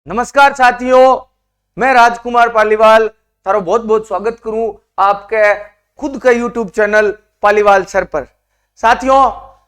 नमस्कार साथियों, मैं राजकुमार पालीवाल थारो बहुत बहुत स्वागत करूं आपके खुद का यूट्यूब चैनल पालीवाल सर पर। साथियों,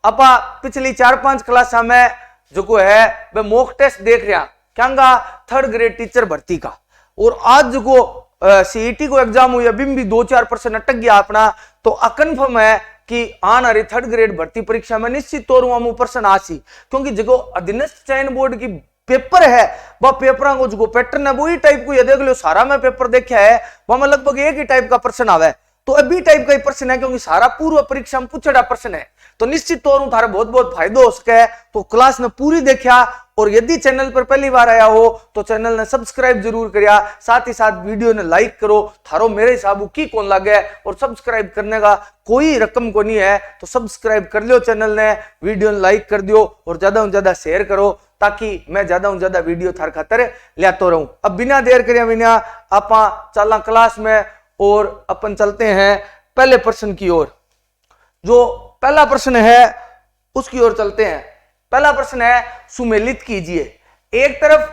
अपा पिछली 4-5 क्लास में जो है वह मॉक टेस्ट देख रहा क्या 3rd ग्रेड टीचर भर्ती का। और आज जो सीईटी को एग्जाम हुई अभी भी 2-4% अटक गया अपना, तो अकन्फर्म है कि आने वाली 3rd ग्रेड भर्ती परीक्षा में निश्चित तौर पर प्रश्न आसी, क्योंकि जो अधीनस्थ चयन बोर्ड की पेपर है वह पेपर को जो पैटर्न है वही टाइप को ये देख लो। सारा मैं पेपर देखा है वहां में लगभग एक ही टाइप का प्रश्न आवे, तो अभी टाइप का ही प्रश्न है, क्योंकि सारा पूर्व परीक्षा में पूछा प्रश्न है। तो निश्चित तौर पर थारा बहुत बहुत फायदा हो सके, तो क्लास ने पूरी देखा। और यदि चैनल पर पहली बार आया हो तो चैनल ने सब्सक्राइब जरूर करिया, साथ ही साथ वीडियो ने लाइक करो। थारो मेरे हिसाब की कौन लगे, और सब्सक्राइब करने का कोई रकम को नहीं है, तो सब्सक्राइब कर लियो चैनल ने, वीडियो ने लाइक कर दियो और ज्यादा से ज्यादा शेयर करो, ताकि मैं ज्यादा से ज्यादा वीडियो थार खातर लाता रहूं। अब बिना देर करे बिना आपा चला क्लास में और अपन चलते हैं पहले प्रश्न की ओर। जो पहला प्रश्न है उसकी ओर चलते हैं। पहला प्रश्न है सुमेलित कीजिए। एक तरफ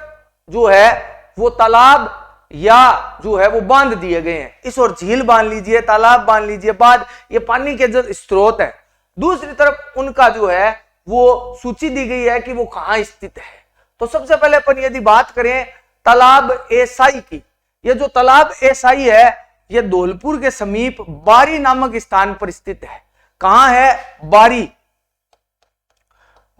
जो है वो तालाब या जो है वो बांध दिए गए हैं, इस ओर झील बांध लीजिए, तालाब बांध लीजिए, बाद ये पानी के जल स्रोत है। दूसरी तरफ उनका जो है वो सूची दी गई है कि वो कहां स्थित है। तो सबसे पहले अपन यदि बात करें तालाब एसाई की, ये जो तालाब एसाई है ये धौलपुर के समीप बारी नामक स्थान पर स्थित है। कहां है? बारी।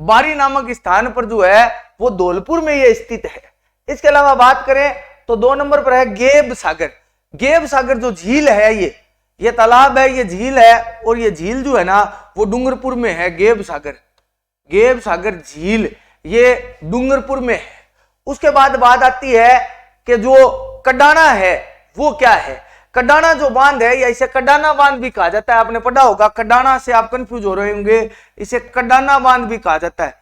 बारी नामक स्थान पर जो है वो धौलपुर में ये स्थित है। इसके अलावा बात करें तो 2 नंबर पर है गेब सागर। गेब सागर जो झील है ये तालाब है, ये झील है, और ये झील जो है ना वो डूंगरपुर में है। गेब सागर झील ये डूंगरपुर में है। उसके बाद बात आती है कि जो कडाना है वो क्या है। कडाना जो बांध है या इसे कडाना बांध भी कहा जाता है, आपने पढ़ा होगा। कडाना से आप कंफ्यूज हो रहे होंगे, इसे कडाना बांध भी कहा जाता है।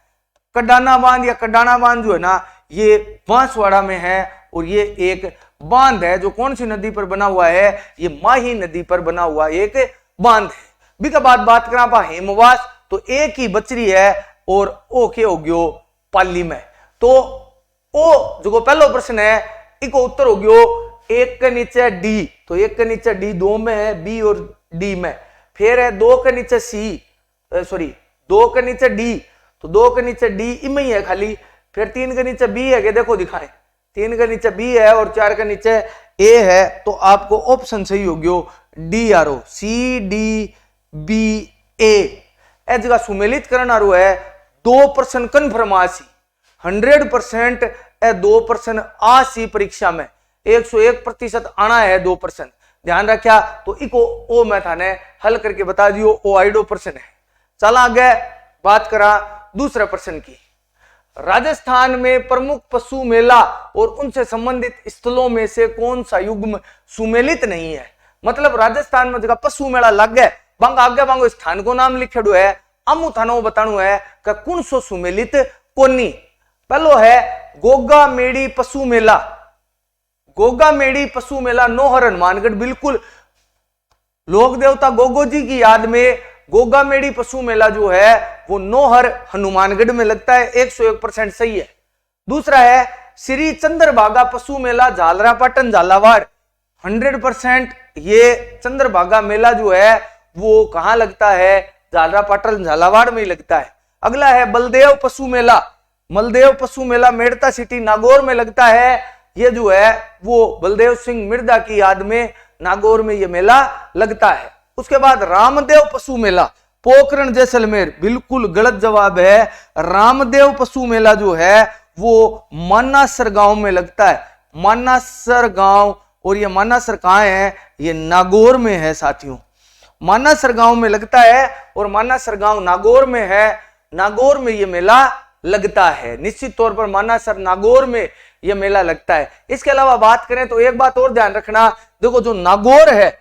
कडाना बांध या कडाना बांध जो है ना ये बांसवाड़ा में है, और ये एक बांध है जो कौन सी नदी पर बना हुआ है? ये माही नदी पर बना हुआ एक बांध है। भी का बात करा पा हेमवास, तो एक ही बचरी है और ओ के हो गयो पाली में। तो ओ जो पहला प्रश्न है इको उत्तर हो गयो 1 के नीचे डी, तो 1 के नीचे डी 2 में है, बी और डी में। फिर है 2 के नीचे सी, सॉरी 2 के नीचे डी, तो 2 के नीचे डी इमें ही है खाली। फिर 3 के नीचे बी है, देखो दिखाएं, 3 के नीचे बी है और 4 के नीचे ए है, तो आपको ऑप्शन सही हो गयो डी आरो, सी डी बी ए। जगह सुमेलित करना है 2% कन्फर्म आसी, 100% 2% आसी परीक्षा में 101% आना है 2%। ध्यान रखा, तो इको ओ मैं थाने हल करके बता दियो, ओ आइडो प्रश्न है। चला आगे बात करा दूसरा प्रश्न की। राजस्थान में प्रमुख पशु मेला और उनसे संबंधित स्थलों में से कौन सा युग्म सुमेलित नहीं है। मतलब राजस्थान में जगह पशु मेला लग गए, बांग आगे बांगो स्थान को नाम लिखेड़ो है, अमु थानो बताणु है कि कौन सो सुमेलित कोनी। पहलो है गोगा मेड़ी पशु मेला। गोगा मेड़ी पशु मेला नोहर हनुमानगढ़, बिल्कुल लोक देवता गोगो जी की याद में गोगा मेड़ी पशु मेला जो है वो नोहर हनुमानगढ़ में लगता है, 101% सही है। दूसरा है श्री चंद्रभागा पशु मेला झालरापाटन झालावाड़, 100% ये चंद्रभागा मेला जो है वो कहां लगता है? झालरापाटन झालावाड़ में ही लगता है। अगला है बलदेव पशु मेला। मलदेव पशु मेला मेड़ता सिटी नागौर में लगता है। ये जो है वो बलदेव सिंह मिर्दा की याद में नागौर में ये मेला लगता है। उसके बाद रामदेव पशु मेला पोखरण जैसलमेर, बिल्कुल गलत जवाब है। रामदेव पशु मेला जो है वो मानासर गांव में लगता है, मानासर गांव। और ये मानासर कहां है? ये नागौर में है साथियों, मानासर गांव में लगता है, और मानासर गांव नागौर में है। नागौर में ये मेला लगता है, निश्चित तौर पर मानासर नागौर में यह मेला लगता है। इसके अलावा बात करें तो एक बात और ध्यान रखना, देखो जो नागौर है,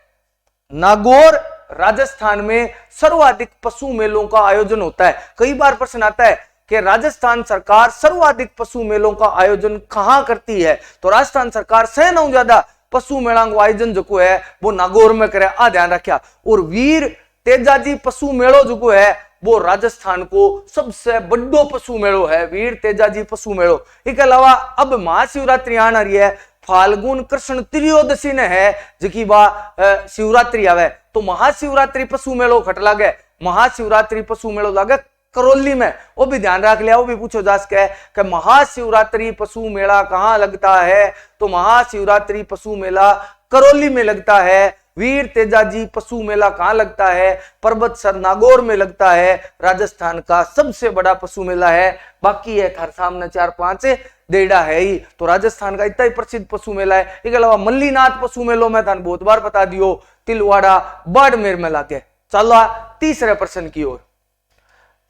नागौर राजस्थान में सर्वाधिक पशु मेलों का आयोजन होता है। कई बार प्रश्न आता है कि राजस्थान सरकार सर्वाधिक पशु मेलों का आयोजन कहां करती है, तो राजस्थान सरकार से ज्यादा पशु मेला का आयोजन जो है वो नागौर में करे, ध्यान रखा। और वीर तेजाजी पशु मेलो जो है वो राजस्थान को सबसे बड़ो पशु मेलो है, वीर तेजाजी पशु मेलो। इसके अलावा अब महाशिवरात्रि आना रही है, फाल्गुन कृष्ण त्रयोदशी ने है जकी बा शिवरात्रि आवे, तो महाशिवरात्रि पशु मेलो खट लागे, महाशिवरात्रि पशु मेलो लागे करौली में। वो भी ध्यान रख लिया, वो भी पूछो जा सके कि महाशिवरात्रि पशु मेला कहां लगता है, तो महाशिवरात्रि पशु मेला करौली में लगता है। वीर तेजाजी पशु मेला कहां लगता है, पर्वतसर नागौर में लगता है, राजस्थान का सबसे बड़ा पशु मेला है। बाकी है हर सामने 4-5 देड़ा है ही, तो राजस्थान का इतना ही प्रसिद्ध पशु मेला है। इसके अलावा मल्लीनाथ पशु मेलो में थाने बहुत बार बता दियो, तिलवाड़ा बाड़मेर में लागे। चलो तीसरे प्रश्न की ओर।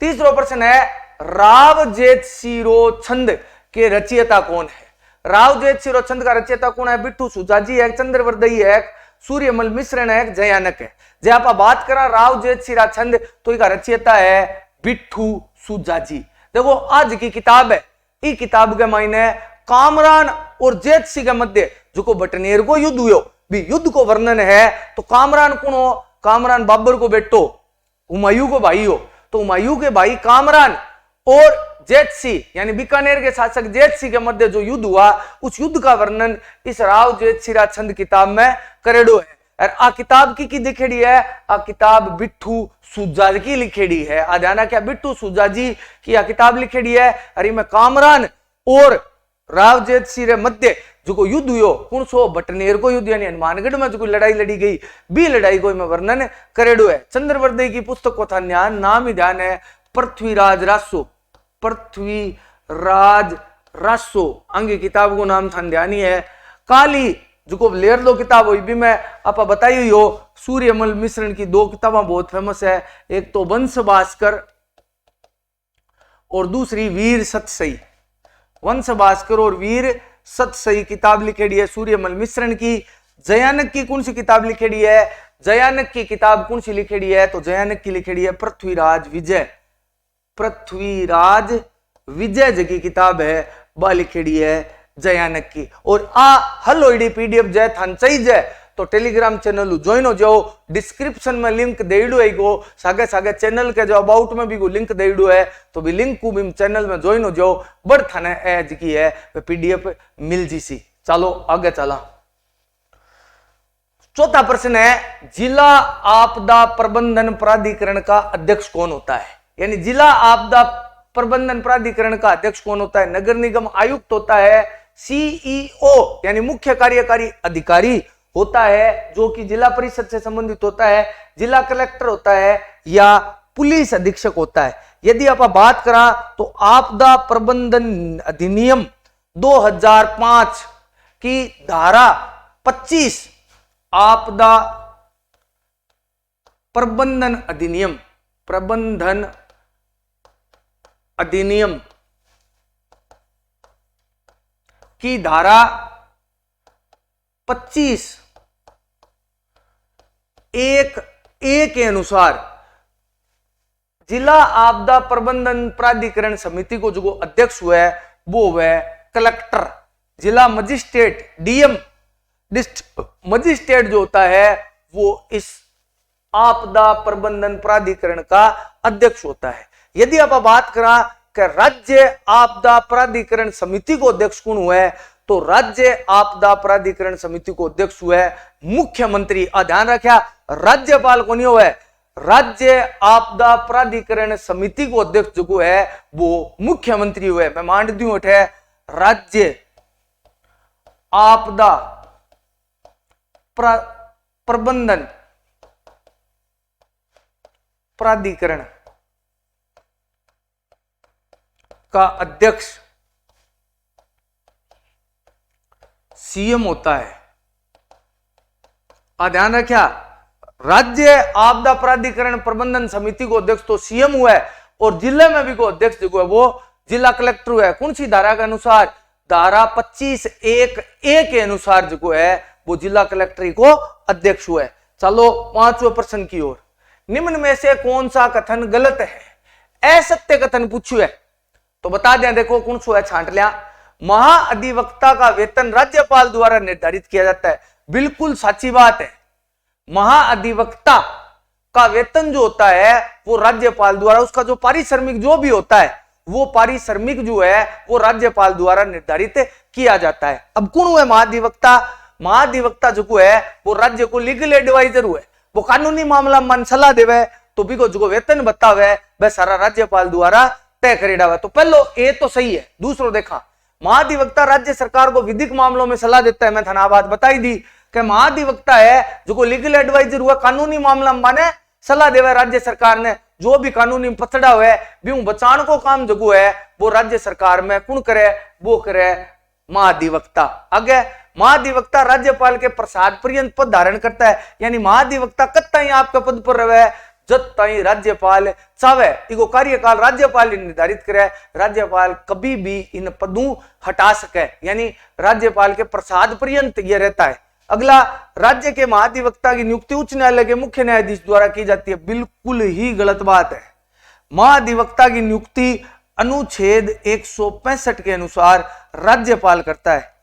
तीसरा प्रश्न है राव जेठ सिरो छंद के रचयिता कौन है। राव जेठ सिरो छंद का रचयिता कौन है? बिट्टू सुजाजी है, चंद्रवर्दई है, सूर्यमल मिश्रण है, जयानक है। जे आप बात करा राव जेठ सिरा छंद तो इसका रचयिता है बिट्टू सुजाजी। देखो आज की किताब है, इस किताब के मायने कामरान और जेठ सिंह के मध्य जो बटनेर को युद्ध हुयो भी युद्ध को वर्णन है। तो कामरान कौन हो? कामरान बाबर को बेटो, हुमायूं को भाई हो, तो हुमायूं के भाई कामरान और जेठ सिंह यानी बीकानेर के शासक जेठ सिंह के मध्य जो युद्ध हुआ, उस युद्ध का वर्णन इस राव जेठ सिरा छंद किताब में करेडो है। और आ किताब की लिखेड़ी है, आ किताब बिट्टू सुजाजी की लिखेड़ी है। आ ध्यान क्या बिट्टू सुजाजी की आ किताब लिखेड़ी है। अरे में कामरान और राव जेठ सिंह मध्य जो युद्ध हुयो कौन सो बटनेर को युद्ध यानी हनुमानगढ़ में जो लड़ाई लड़ी गई बी लड़ाई को में वर्णन करेडो है। चंद्रवर्दई की पुस्तक को था ध्यान, नाम ही ध्यान है पृथ्वीराज रासो, पृथ्वीराज रासो अंग किताब को नाम था ध्यान ही है। काली जो लेर दो किताब हुई भी मैं आप बताई हुई हो, सूर्यमल मिश्रण की 2 किताबें बहुत फेमस है, एक तो वंश भास्कर और दूसरी वीर सतसई। वंश भास्कर और वीर सतसई किताब लिखेड़ी है सूर्यमल मिश्रण की। जयानक की कौन सी किताब लिखेड़ी है? जयानक की किताब कौन सी लिखेड़ी है? तो जयानक की लिखेड़ी है पृथ्वीराज विजय। पृथ्वीराज विजय जकी किताब है वह लिखेड़ी है जयानक की। और आ हल होइडी पीडीएफ जय थान चाहिए तो टेलीग्राम चैनल ज्वाइन हो जाओ, डिस्क्रिप्शन में लिंक देडू है गो, सागे सागे चैनल के जो अबाउट में भी लिंक देडू है, तो भी लिंक को भी चैनल में ज्वाइन हो जाओ, बड़ थाने एज की है पीडीएफ मिल जी सी। चलो आगे चला। चौथा प्रश्न है जिला आपदा प्रबंधन प्राधिकरण का अध्यक्ष कौन होता है? यानी जिला आपदा प्रबंधन प्राधिकरण का अध्यक्ष कौन होता है? नगर निगम आयुक्त होता है, सीईओ यानी मुख्य कार्यकारी अधिकारी होता है जो कि जिला परिषद से संबंधित होता है, जिला कलेक्टर होता है या पुलिस अधीक्षक होता है। यदि आप बात करा तो आपदा प्रबंधन अधिनियम 2005 की धारा 25 आपदा प्रबंधन अधिनियम की धारा 25(1)(a) के अनुसार जिला आपदा प्रबंधन प्राधिकरण समिति को जो अध्यक्ष हुआ है वो है कलेक्टर। जिला मजिस्ट्रेट डीएम मजिस्ट्रेट जो होता है वो इस आपदा प्रबंधन प्राधिकरण का अध्यक्ष होता है। यदि आप बात करा कि राज्य आपदा प्राधिकरण समिति को अध्यक्ष कौन हुआ है तो राज्य आपदा प्राधिकरण समिति को अध्यक्ष हुआ है मुख्यमंत्री। ध्यान रखा राज्यपाल को नहीं हुआ है, राज्य आपदा प्राधिकरण समिति को अध्यक्ष जो है वो मुख्यमंत्री हुए। मैं मान दी हूं राज्य आपदा प्रबंधन प्राधिकरण का अध्यक्ष सीएम होता है। ध्यान रखा राज्य आपदा प्राधिकरण प्रबंधन समिति को अध्यक्ष तो सीएम हुआ है और जिले में भी को अध्यक्ष जो है वो जिला कलेक्टर हुआ है। कौन सी धारा के अनुसार? धारा 25(1)(a) के अनुसार जो है वो जिला कलेक्टर को अध्यक्ष हुआ है। चलो 5वें प्रश्न की ओर। निम्न में से कौन सा कथन गलत है? असत्य कथन पूछू है तो बता दें, देखो कौन सा है छांट लिया। महाअधिवक्ता का वेतन राज्यपाल द्वारा निर्धारित किया जाता है। बिल्कुल सच्ची बात है। महाअधिवक्ता का वेतन जो होता है वो राज्यपाल द्वारा, उसका जो पारिश्रमिक जो भी होता है वो पारिश्रमिक जो है वो राज्यपाल द्वारा निर्धारित किया जाता है। अब कौन हुए महाधिवक्ता? महाधिवक्ता जो है वो राज्य को लीगल एडवाइजर हुए, वो कानूनी मामला में सलाह देवे, तो भी को जो वेतन बतावे वह सारा राज्यपाल द्वारा तय करेड़ा हुआ। तो पहलो ये तो सही है। दूसरो देखा, महाधिवक्ता राज्य सरकार को विधिक मामलों में सलाह देता है। मैं थाना बात बताई दी कि महाधिवक्ता है जो लीगल एडवाइजर हुआ, कानूनी मामला में माने सलाह देवे राज्य सरकार ने, जो भी कानूनी पथड़ा हुआ है भी बचाने को काम जो है वो राज्य सरकार में कौन करे? वो करे महाधिवक्ता। आगे महाधिवक्ता राज्यपाल के प्रसाद पर्यंत पद धारण करता है, यानी महाधिवक्ता कब तक आपका पद पर रहे जब तक राज्यपाल चाहे। इको कार्यकाल राज्यपाल निर्धारित करे, राज्यपाल कभी भी इन पदों हटा सके, यानी राज्यपाल के प्रसाद पर्यंत यह रहता है। अगला, राज्य के महाधिवक्ता की नियुक्ति उच्च न्यायालय के मुख्य न्यायाधीश द्वारा की जाती है। बिल्कुल ही गलत बात है। महाधिवक्ता की नियुक्ति अनुच्छेद 165 के अनुसार राज्यपाल करता है।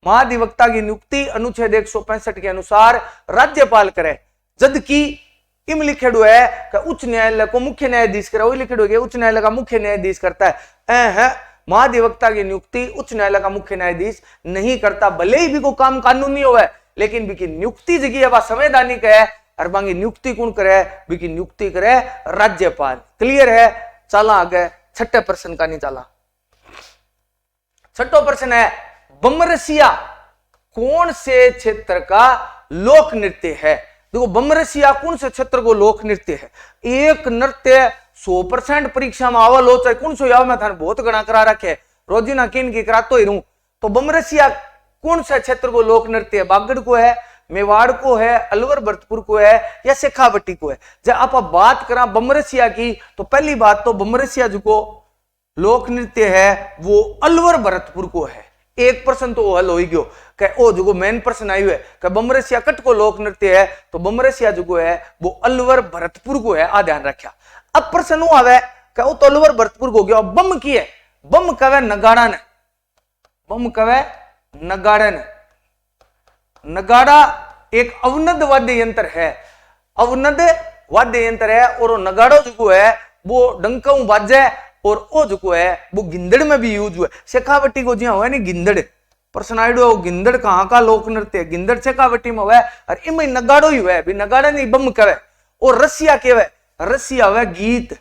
महाधिवक्ता की नियुक्ति अनुच्छेद 165 के अनुसार राज्यपाल करे, जबकि इम लिखेडो है कि उच्च न्यायालय को मुख्य न्यायाधीश करे, वही लिखेडो है उच्च न्यायालय का मुख्य न्यायाधीश करता है। महाधिवक्ता की नियुक्ति उच्च न्यायालय का मुख्य न्यायाधीश नहीं करता, भले ही भी को काम कानूनी हो लेकिन भी की नियुक्ति जगह वह संवैधानिक है और बाकी नियुक्ति कौन करे? भी की नियुक्ति करे राज्यपाल। क्लियर है? चला आगे छठे प्रश्न का नहीं चला। छठो प्रश्न है, बमरसिया कौन से क्षेत्र का लोक नृत्य है? देखो बमरसिया कौन से क्षेत्र को लोक नृत्य है? एक नृत्य 100% परीक्षा में आवल हो, चाहे कौन सो याव मैं थाने बहुत गणा करा रखे, रोजीना किन की करातो ही रहूं। तो बमरसिया कौन सा क्षेत्र को लोक नृत्य है? बागड़ को है, मेवाड़ को है, अलवर भरतपुर को है या शेखावटी को है? जब आप बात करा बमरसिया की तो पहली बात तो बमरसिया जो लोक नृत्य है वो अलवर भरतपुर को है। एक प्रश्न तो हल हो ही गयो कि ओ जो मेन प्रश्न आई हुए कि बमरसिया कट को लोक नृत्य है, तो बमरसिया जो है वो अलवर भरतपुर को है, आ ध्यान रखा। अब प्रश्न आवे कि वो तो अलवर भरतपुर को गया, बम की है? बम कवे नगाड़ा ने, बम कवे नगाड़ा ने। नगाड़ा एक अवनद वाद्य यंत्र है, अवनद वाद्य यंत्र है, और नगाड़ो जो है वो डंका बाजे, और वो जो है वो गिंदड़ में भी यूज हुआ। शेखावटी को जिया हुआ नहीं गिंदड़, प्रश्न आइडो गिंदड़ कहाँ का लोक नृत्य है? गिंदड़ शेखावटी में हुआ और इनमें नगाड़ो ही हुआ, भी नगाड़ा नहीं बम कहे। और रसिया केवे? रसिया हुआ गीत,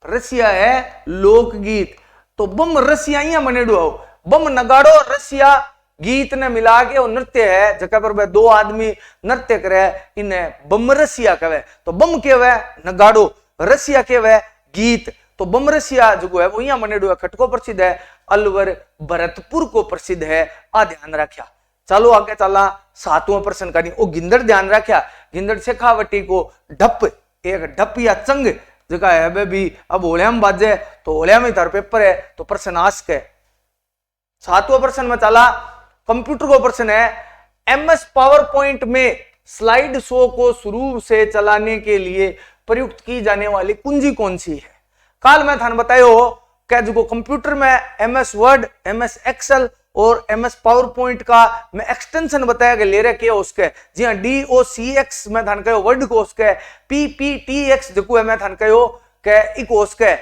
रसिया है लोकगीत। तो बम रसिया बनेडो हो, बम नगाड़ो रसिया गीत ने मिला के वो नृत्य है, जगह पर वह दो आदमी नृत्य करे, इन्हें बम रसिया कहे। तो बम के वह नगाड़ो, रसिया के वह गीत। तो बमरसिया जो है वो यहाँ बनेडो है, खटको प्रसिद्ध है, अलवर भरतपुर को प्रसिद्ध है, आ ध्यान रखा। चलो आगे चला सातवां प्रश्न का नहीं, वो गिंदड़ ध्यान रखा। गिंदड़ शेखावटी को ढप, एक ढप या चंग जगह है भी अब होलिया में बाजे, तो होलिया में तार पेपर है तो प्रश्न आस्क है। सातवां प्रश्न में चला, कंप्यूटर को प्रश्न है, MS पावर पॉइंट में स्लाइड शो को शुरू से चलाने के लिए प्रयुक्त की जाने वाली कुंजी कौन सी है? काल मैं थाने बतायो क्या जो कंप्यूटर में MS वर्ड, MS एक्सेल और MS पावर पॉइंट का मैं एक्सटेंशन बताया गया ले रहे के उसके, जी हाँ DOCX मैं थाने कहो वर्ड को उसके, PPTX जो है मैं थाने कहो के इको उसके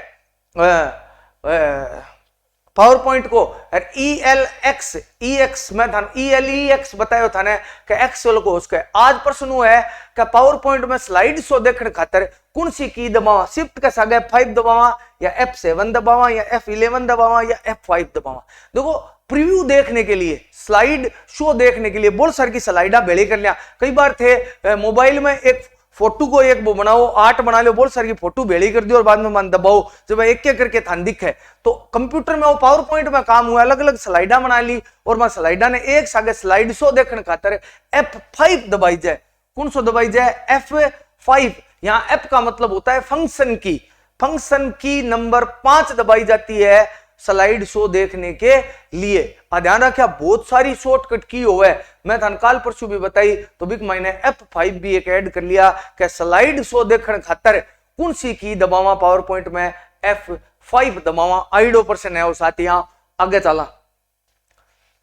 पावर पॉइंट को, और ELX मैं थाने ELEX बतायो थाने के एक्सेल को उसके। आज प्रश्न हुआ है कि पावर पॉइंट में स्लाइड शो देखने खातिर कौन सी की दबावा? शिफ्ट के सागे 5 दबावा या F7 दबावा या F11 दबावा या F5 दबावा? देखो प्रीव्यू देखने के लिए, स्लाइड शो देखने के लिए बहुत सारी की स्लाइडा भेड़ी कर लिया। कई बार थे मोबाइल में एक फोटो को एक वो बनाओ, आर्ट बना लो, बहुत सारी की फोटो भेड़ी कर दी और बाद में मन दबाओ जब एक एक करके थान दिखे। तो कंप्यूटर में वो पावर पॉइंट में काम हुआ, अलग अलग स्लाइडा बना ली और मैं स्लाइडा ने एक सागे स्लाइड शो देखने खातर F5 दबाई जाए। कौन सो दबाई जाए? F5। यहाँ F का मतलब होता है फंक्शन की, फंक्शन की नंबर 5 दबाई जाती है स्लाइड शो देखने के लिए। ध्यान रखा बहुत सारी शॉर्टकट की हो है, मैं थान काल परसों भी बताई, तो भी मैंने F5 भी एक ऐड कर लिया कि स्लाइड शो देखने खातर कौन सी की दबावा पावर पॉइंट में? F5 दबावा। आइडो पर्सन है वो साथ। यहां आगे चला,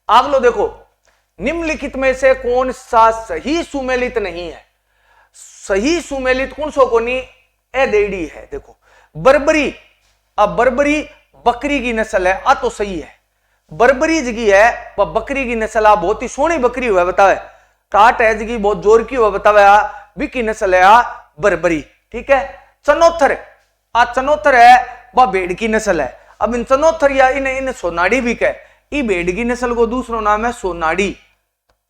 आगलो देखो निम्नलिखित में से कौन सा सही सुमेलित नहीं है? सही सुमेलित कौन सो कोनी ए देड़ी है। देखो बर्बरी, अब बर्बरी बकरी की नस्ल है, आ तो सही है। बर्बरी जगी है वह बकरी की नस्ल, आ बहुत ही सोहनी बकरी हुआ बतावे, टाट है जगी बहुत जोर की हुआ बतावे, आ बिकी नस्ल है आ बर्बरी, ठीक है। चनोथर, आ चनोथर है वह भेड़ की नस्ल है। अब इन चनोथर या इन सोनाड़ी भी कह, ई भेड़ की नस्ल को दूसरा नाम है सोनाड़ी,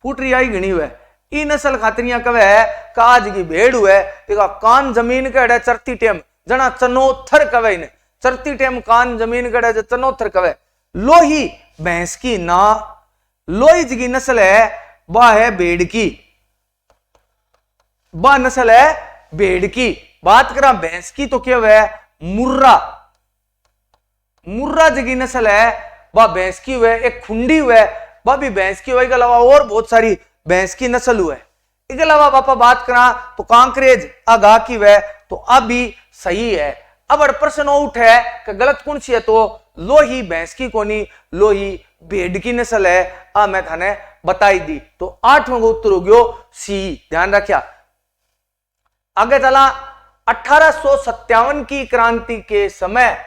फूटरी आई गणी हुआ। ई नस्ल खातरिया कवे है काज की भेड़ हुए, कान जमीन कड़े चरती टेम जना चनोथर कवे, इन्हें चरती टेम कान जमीन कड़े जो चनोथर कवे। लोही भैंस की ना, लोही की नस्ल है वह है भेड़ की, वह नस्ल है भेड़ की। बात करा भैंस की तो क्या है मुर्रा, मुर्रा जगी नस्ल है वह भैंस की हुए। एक खुंडी हुए वह भी भैंस की हुए, इसके अलावा और बहुत सारी भैंस की नस्ल हुए। इसके अलावा पापा बात करा तो कांकरेज आगा की वह, तो अब भी सही है। अब प्रश्न उठे कि गलत कौन सी है, तो लोही भैंस की कोनी, लोही भेड़ की नस्ल है, आ मैं थाने बताई दी। तो 8वां उत्तर हो गयो सी, ध्यान रखिया। आगे चला 1857 की क्रांति के समय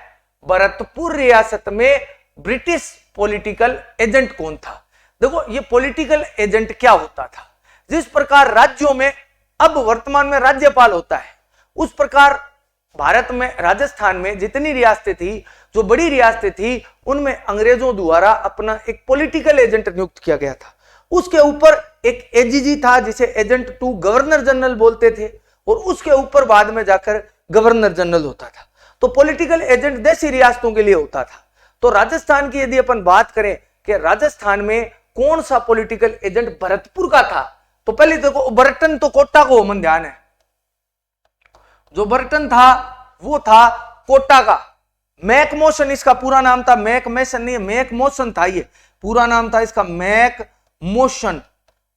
भरतपुर रियासत में ब्रिटिश पॉलिटिकल एजेंट कौन था? देखो ये पॉलिटिकल एजेंट क्या होता था, जिस प्रकार राज्यों में अब वर्तमान में राज्यपाल होता है, उस प्रकार भारत में राजस्थान में जितनी रियासतें थी, जो बड़ी रियासतें थी, उनमें अंग्रेजों द्वारा अपना एक पॉलिटिकल एजेंट नियुक्त किया गया था। उसके ऊपर एक एजीजी था जिसे एजेंट टू गवर्नर जनरल बोलते थे, और उसके ऊपर बाद में जाकर गवर्नर जनरल होता था। तो पॉलिटिकल एजेंट देशी रियासतों के लिए होता था। तो राजस्थान की यदि अपन बात करें कि राजस्थान में कौन सा पॉलिटिकल एजेंट भरतपुर का था, तो पहले देखो बर्टन तो कोटा को मन ध्यान है, जो बर्टन था वो था कोटा का। मैक मोशन इसका पूरा नाम था, मैक मेसन नहीं, मैक मोशन था, ये पूरा नाम था इसका मैक मोशन।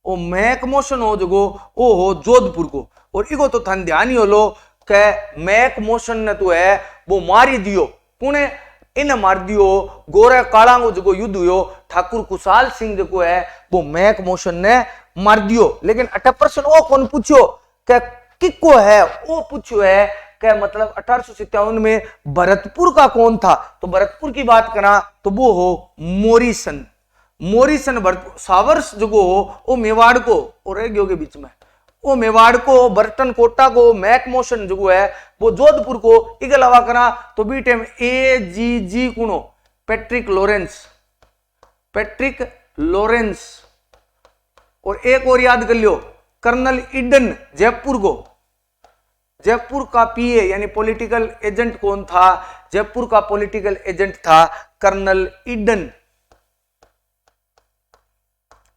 ओ मैक मोशन हो जगो ओ हो जोधपुर को, और इको तो थन ध्यान ही हो लो के मैक मोशन ने तो है वो मारी दियो, पुणे इन मार दियो गोरे काला जो युद्ध हुयो, ठाकुर कुशाल सिंह जो है वो मैक मोशन ने मार दियो। लेकिन 18% वो कौन पूछो के किको है, वो पूछो है कि मतलब 1857 में भरतपुर का कौन था, तो भरतपुर की बात करा तो वो हो मोरिसन। मोरिसन भरतपुर, सावर्स जो हो वो मेवाड़ को और रह गयो के बीच में, वो मेवाड़ को, बर्टन कोटा को, मैक मोशन जो है वो जोधपुर को। इसके अलावा करा तो बी टाइम AGG कुनो पैट्रिक लॉरेंस, पैट्रिक लॉरेंस, और एक और याद कर लियो कर्नल ईडन जयपुर को। जयपुर का PA यानी पॉलिटिकल एजेंट कौन था? जयपुर का पॉलिटिकल एजेंट था कर्नल ईडन।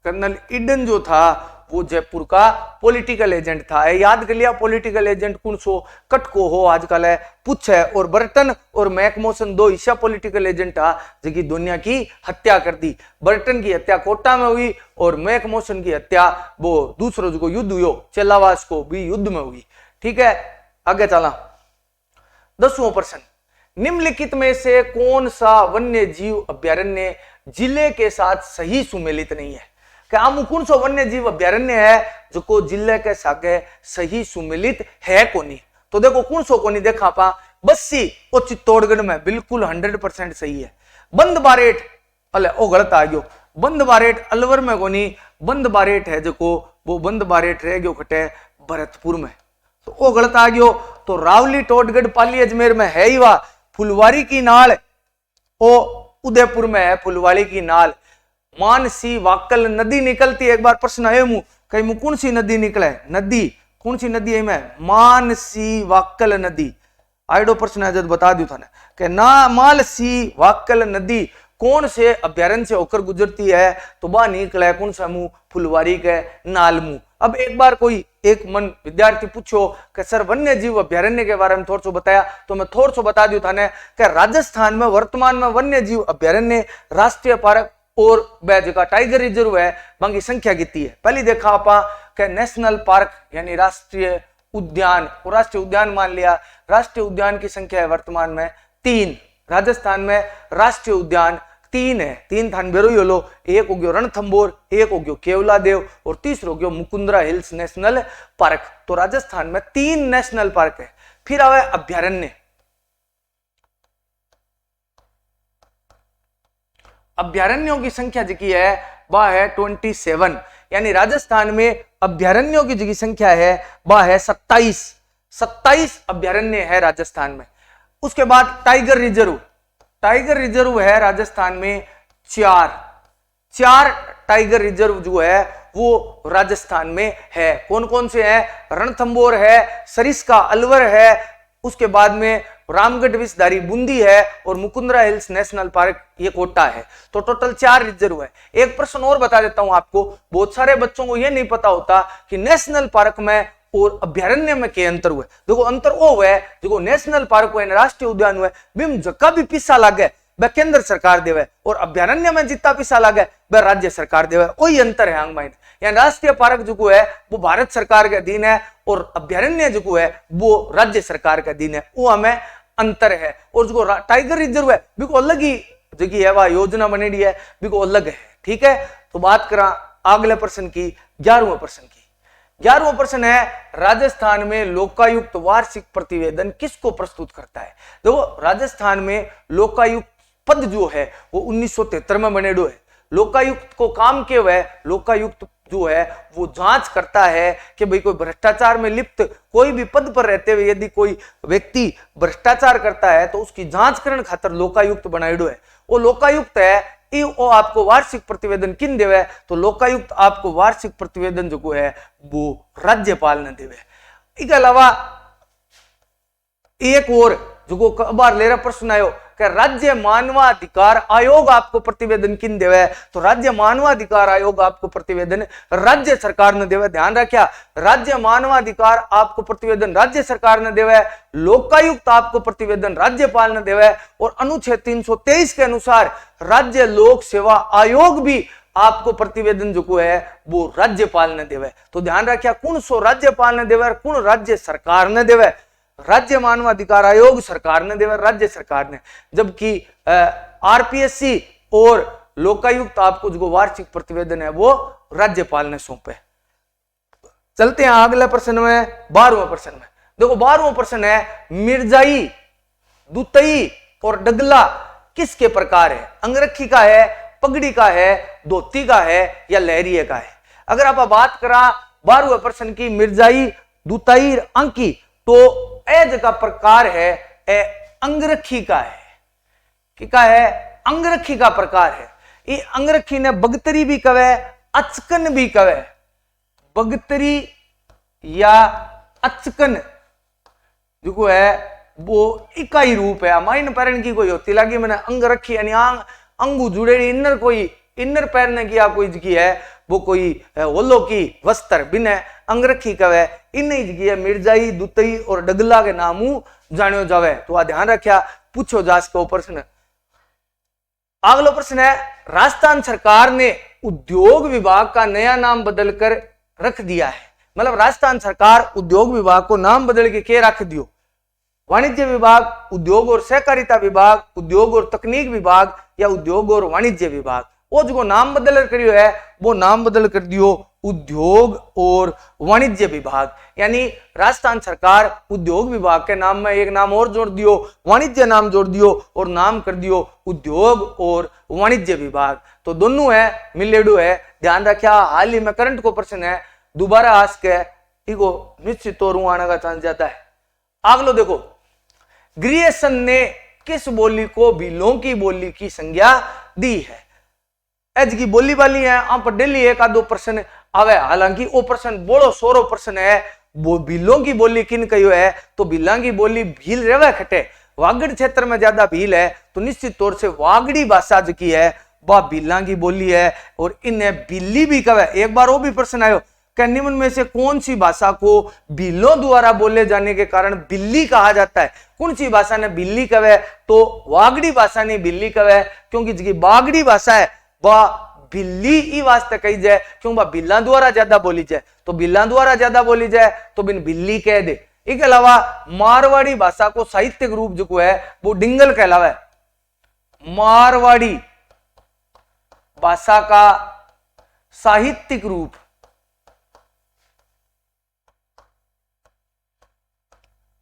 कर्नल ईडन जो था वो जयपुर का पॉलिटिकल एजेंट था। याद कर लिया पॉलिटिकल एजेंट कौन सो कटको हो आजकल है पूछ है। और बर्टन और मैकमोसन दो हिस्सा पॉलिटिकल एजेंट था जिनकी दुनिया की हत्या कर दी। बर्टन की हत्या कोटा में हुई और मैकमोसन की हत्या वो दूसरों को युद्ध हुई चेलावास को भी युद्ध में हुई। ठीक है, आगे चला 10वां प्रश्न, निम्नलिखित में से कौन सा वन्य जीव अभ्यारण्य जिले के साथ सही सुमेलित नहीं है? क्या आम कौन सा वन्य जीव अभ्यारण्य है जो को जिले के सागे सही सुमेलित है कोनी? तो देखो कौन सो कोनी देखा पा बस्सी और चित्तौड़गढ़ में बिल्कुल 100% सही है। बंद बारेट अले ओ गलत आ गयो, बंद बारेट अलवर में कोनी, बंद बारेट है जो को वो बंद बारेट रह गयो खटे भरतपुर में, तो वो गलत आ गयो। तो रावली टोटगढ़ पाली अजमेर में है ही वह। फुलवारी की नाल ओ उदयपुर में है फुलवारी की नाल। मानसी वाकल नदी निकलती है, एक बार प्रश्न है मुंह कहीं मुंह कौन सी नदी निकले? नदी कौन सी नदी है? मैं मानसी वाकल नदी आइडो प्रश्न है जब बता दू था कि ना मालसी वाकल नदी कौन से अभ्यारण्य से होकर गुजरती है? तो वह निकला कौन सा मुंह? फुलवारी के नाल मुंह। अब एक बार कोई एक मन विद्यार्थी पूछो कि सर वन्य जीव अभ्यारण्य के बारे में थोड़ा सा बताया, तो मैं थोड़ा सा बता दू था कि राजस्थान में वर्तमान में वन्य जीव अभ्यारण्य, राष्ट्रीय पार्क और वह जगह टाइगर रिजर्व है बाकी संख्या कितनी है? पहले देखा आपा कि नेशनल पार्क यानी राष्ट्रीय उद्यान, और राष्ट्रीय उद्यान मान लिया, राष्ट्रीय उद्यान की संख्या है वर्तमान में 3। राजस्थान में राष्ट्रीय उद्यान तीन है, तीन थान बेरो ही लो। एक हो गयो रणथंभौर, एक हो गयो केवलादेव और तीसरो गयो मुकुंदरा हिल्स नेशनल पार्क। तो राजस्थान में 3 नेशनल पार्क है। फिर आवे अभ्यारण्य। अभ्यारण्यों की संख्या जी है वह है 27, यानी राजस्थान में अभ्यारण्यों की जी संख्या है वह है 27 अभ्यारण्य है राजस्थान में। उसके बाद टाइगर रिजर्व, टाइगर रिजर्व है राजस्थान में 4 टाइगर रिजर्व जो है वो राजस्थान में है। कौन कौन से हैं? रणथंभौर है, सरिस्का अलवर है, उसके बाद में रामगढ़ विषधारी बूंदी है और मुकुंदरा हिल्स नेशनल पार्क ये कोटा है। तो टोटल 4 रिजर्व है। एक प्रश्न और बता देता हूं आपको, बहुत सारे बच्चों को ये नहीं पता होता कि नेशनल पार्क में और अभ्यारण्य में क्या अंतर हुआ। देखो अंतर वो हुआ है जो नेशनल पार्क हुआ राष्ट्रीय उद्यान हुआ बिम जका भी पिसा लागे वह केंद्र सरकार देवे और अभ्यारण्य में जितना पिसा लागे वह राज्य सरकार देवे। वही अंतर है आंगमाइन। यहाँ राष्ट्रीय पार्क जो है वो भारत सरकार के अधीन है और अभ्यारण्य जो है वो राज्य सरकार के अधीन है, वो हमें अंतर है। और जो टाइगर रिजर्व है बिल्कुल अलग ही जगह है, वह योजना बनेडी है बिल्कुल अलग है। ठीक है, तो बात करा अगले प्रश्न की, 11वें प्रश्न की। 11वां प्रश्न है राजस्थान में लोकायुक्त वार्षिक प्रतिवेदन किसको प्रस्तुत करता है। देखो राजस्थान में लोकायुक्त पद जो है वो 1973 में बनेडो है। लोकायुक्त को काम क्या है? लोकायुक्त जो है वो जांच करता है कि भाई कोई भ्रष्टाचार में लिप्त कोई भी पद पर रहते हुए यदि कोई व्यक्ति भ्रष्टाचार करता है तो उसकी जांच करने खातिर लोकायुक्त बनाइडो है। वो लोकायुक्त है वो आपको वार्षिक प्रतिवेदन किन देवे? तो लोकायुक्त आपको वार्षिक प्रतिवेदन जो है वो राज्यपाल ने देवे। इसके अलावा एक और जो बार ले रहा प्रश्न आयो कि राज्य मानवाधिकार आयोग आपको प्रतिवेदन किन देवे? तो राज्य मानवाधिकार आयोग आपको प्रतिवेदन राज्य सरकार ने देवे। ध्यान रखिया, राज्य मानवाधिकार आपको प्रतिवेदन राज्य सरकार ने देवे, लोकायुक्त आपको प्रतिवेदन राज्यपाल ने देवे और अनुच्छेद 323 के अनुसार राज्य लोक सेवा आयोग भी आपको प्रतिवेदन जो है वो राज्यपाल ने देवे। तो ध्यान रखिया कौन सो राज्यपाल ने देवे और कौन राज्य सरकार ने देवे? राज्य मानवाधिकार आयोग सरकार ने देवे, राज्य सरकार ने। जबकि आरपीएससी और लोकायुक्त आपको जो वार्षिक प्रतिवेदन है वो राज्यपाल ने सौंपे। चलते हैं अगले प्रश्न में, 12वें प्रश्न में। देखो 12वां प्रश्न है मिर्जाई, दुतई और डगला किसके प्रकार है? अंगरखी का है, पगड़ी का है, धोती का है या लहरिये का है? अगर आप बात करा 12वें प्रश्न की मिर्जाई, दुतई, अंकी, तो एज का प्रकार है ए अंगरखी का है। क्या है? अंगरखी का प्रकार है। ये अंगरखी ने बगतरी भी कवे, अचकन भी कवे। बगतरी या अचकन जो है वो इकाई रूप है। माइन पैरन की कोई होती लगी मैंने अंगरखी यानी अंगू जुड़ेड़ी इन्नर कोई इन्नर पैरने की कोई जगह है वो कोई होलो की वस्त्र बिना अंगरखी कवे। इन जगह मिर्जाई, दुतई और डगला के नामू जानियो जावे। तो आ ध्यान रखिया पूछो जा सको प्रश्न। अगला प्रश्न है राजस्थान सरकार ने उद्योग विभाग का नया नाम बदलकर रख दिया है। मतलब राजस्थान सरकार उद्योग विभाग को नाम बदल के क्या रख दियो? वाणिज्य विभाग, उद्योग और सहकारिता विभाग, उद्योग और तकनीक विभाग या उद्योग और वाणिज्य विभाग। वो जो नाम बदल करियो है वो नाम बदल कर दियो उद्योग और वाणिज्य विभाग। यानी राजस्थान सरकार उद्योग विभाग के नाम में एक नाम और जोड़ दियो, वाणिज्य नाम जोड़ दियो और नाम कर दियो उद्योग और वाणिज्य विभाग। तो दोनों है मिलेडू है। ध्यान रखिया हाल ही में करंट को प्रश्न है दोबारा आज के इको निश्चित तौर आने का चांस जाता है। अगलो देखो ग्रियर्सन ने किस बोली को बिलों की बोली की संज्ञा दी है? एज की बोली वाली है आप डेली एक आधो प्रश्न आवे। हालांकि वो प्रश्न बोलो सोरो प्रश्न है वो बिलों की बोली किन कहो है? तो बिल्ला की बोली भील रेवे खटे। वागड़ क्षेत्र में ज्यादा भील है तो निश्चित तौर से वागड़ी भाषा जो की है वह बिल्ला की बोली है और इन्हें बिल्ली भी कहे। एक बार वो भी प्रश्न आयो कि निम्न में से कौन सी भाषा को बिल्लों द्वारा बोले जाने के कारण बिल्ली कहा जाता है? कौन सी भाषा ने बिल्ली कहे? तो वागड़ी भाषा ने बिल्ली कहे, क्योंकि जी बागड़ी भाषा है वह बिल्ली ही वास्ते कही जाए क्यों वह बिल्ला द्वारा ज्यादा बोली जाए। तो बिल्ला द्वारा ज्यादा बोली जाए तो बिन बिल्ली कह दे। इसके अलावा मारवाड़ी भाषा को साहित्यिक रूप जो है वो डिंगल कहलावे। मारवाड़ी भाषा का साहित्यिक रूप,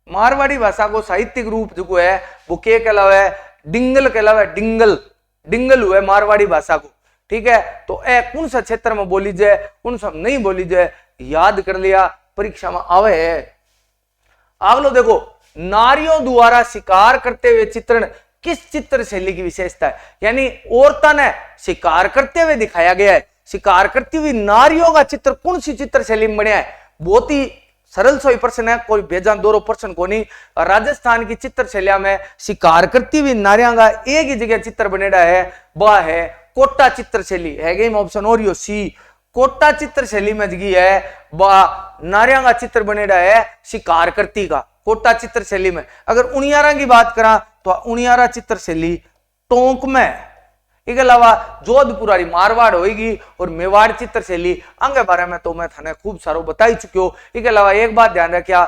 मारवाड़ी भाषा को साहित्यिक रूप जो है वो क्या कहलावा है, डिंगल कहलावा है। डिंगल, डिंगल हुआ मारवाड़ी भाषा को, ठीक है। तो ए कौन सा क्षेत्र में बोली जाए, कौन सा नहीं बोली जाए, याद कर लिया, परीक्षा में आवे है। अगलो देखो, नारियों द्वारा शिकार करते हुए चित्रण किस चित्र शैली की विशेषता है, यानी औरतों ने शिकार करते हुए दिखाया गया है। शिकार करती हुई नारियों का चित्र कौन सी चित्र शैली में बनया है, बहुत ही सरल सो प्रश्न है, कोई बेजान दोरो प्रश्न को नहीं। राजस्थान की चित्र शैलिया में शिकार करती हुई नारियां का एक ही जगह चित्र बनेड़ा है, वह है कोटा चित्र शैली है। गेम ऑप्शन और यो सी, कोटा चित्र शैली में जगी है, वह नारियां का चित्र बनेड़ा है शिकार करती का, कोटा चित्र शैली में। अगर उनियारा की बात करा तो उनियारा चित्र शैली टोंक में, इसके अलावा जोधपुरारी मारवाड़ होगी और मेवाड़ चित्र शैली अंग बारे में तो मैं थाने खूब सारो बता ही चुकी हूं। इसके अलावा एक बात ध्यान रखिया,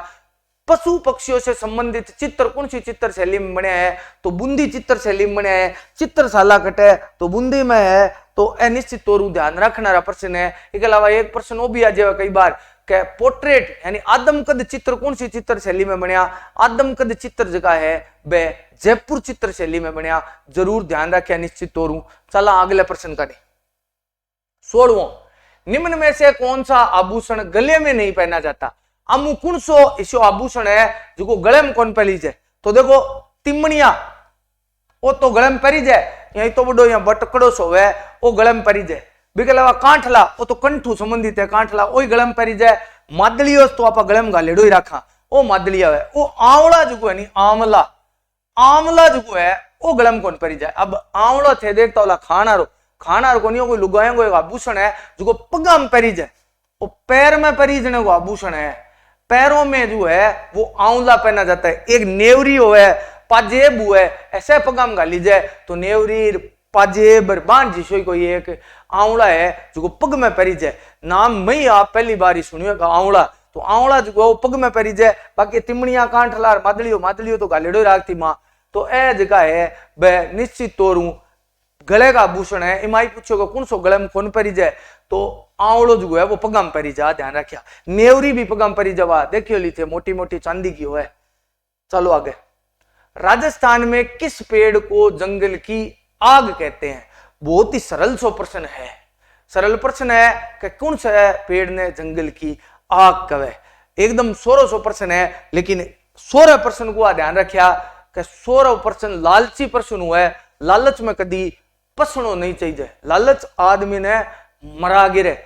पशु पक्षियों से संबंधित चित्र कौन सी चित्र शैली में बने हैं, तो बूंदी चित्र शैली में बने हैं। चित्रशाला कटे तो बूंदी में है, तो निश्चित तौर ध्यान रखना प्रश्न है। इसके अलावा एक प्रश्न वो भी आ जाएगा कई बार, पोर्ट्रेट यानी आदमकद चित्र कौन सी चित्र शैली में बनया, आदमकद चित्र जगह है वे जयपुर चित्र शैली में बनया, जरूर ध्यान रखिया निश्चित तौर। चला अगले प्रश्न का 16वां, निम्न में से कौन सा आभूषण गले में नहीं पहना जाता। अमु कौन सो इसो आभूषण है जो गले में कौन पहली जाए, तो देखो तिमणिया वो तो गले में पहरी जाए, यही तो बड़ो यहाँ बटकड़ो सो है वो गले में पहरी जाए। बिके अलावा कांठला वो तो कंठू संबंधित है, कांठला वही गले में पहरी जाए। मादलियो तो आप गले में गालेडो ही रखा, वो मादलिया है। वो आंवला जो है नहीं, आंवला, आंवला जो है वो गले में कौन पहरी जाए। अब आंवला थे देखता वाला खाना को नहीं, कोई लुगाया को एक आभूषण है जो पगा में पहरी जाए, वो पैर में पहरी जाने को आभूषण है। पैरों में जो है वो आंवला पहना जाता है। एक नेवरी हो है, पाजेब हुआ है, ऐसे पगा में गाली जाए तो नेवरी पाजेब बांध जिसो कोई एक आंवला है जो पग में पहरी जाए। नाम में आप पहली बार ही सुनिएगा आंवला, तो आंवला जो पग में पहरी जाए। बाकी तिमणिया कांठला मादलियो तो गालेडो राखती मां, तो ए जगह है वह निश्चित तौर गले का आभूषण है। इमाई पूछोगे कौन सो गले में कौन पहरी जाए, तो आंवलो जो है वो पगा में पहरी जा, ध्यान रखिया। नेवरी भी पगा में पहरी जावा, देखियो ली थे मोटी मोटी चांदी की हो है। चलो आगे, राजस्थान में किस पेड़ को जंगल की आग कहते हैं। बहुत ही सरल सो प्रश्न है, सरल प्रश्न है कि कौन सा पेड़ ने जंगल की आग कहे। एकदम 1600 प्रश्न है, लेकिन 16 प्रश्न को ध्यान रखिया कि 16 प्रश्न लालची प्रश्न हुआ है। लालच में कदी पसणो नहीं चाहिए, लालच आदमी ने मरा गिरे।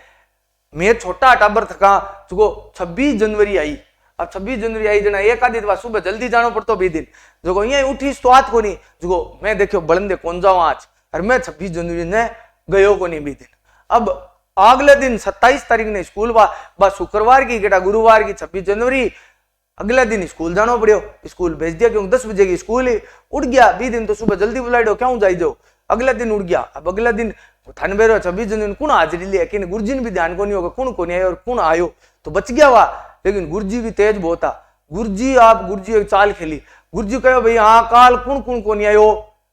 मैं छोटा टाबर थका जो 26 जनवरी आई, अब 26 जनवरी आई जना एक आधी बार सुबह जल्दी जानो पड़तो, 20 दिन जो यही उठी तो आत को नहीं जो मैं देखियो बलंदे कौन जाऊं आज, और मैं 26 जनवरी ने गयो को नहीं 20 दिन। अब अगले दिन 27 तारीख ने स्कूल बा शुक्रवार की गेटा गुरुवार की 26 जनवरी, अगले दिन स्कूल जाना पड़ो, स्कूल भेज दिया क्योंकि 10 बजे की स्कूल ही उड़ गया। 20 दिन तो सुबह जल्दी बुलाइडो क्यों जाई जाओ, अगले दिन उड़ गया। अब अगले दिन थाने बेरो 26 जनवरी कौन हाजिरी लिया कि गुरुजी ने भी ध्यान को नहीं होगा कौन को नहीं आयो और कौन आयो, तो बच गया हुआ। लेकिन गुरुजी भी तेज बहुत था, गुरुजी एक चाल खेली। गुरुजी कहो भाई हाँ काल कौन को नहीं आयो,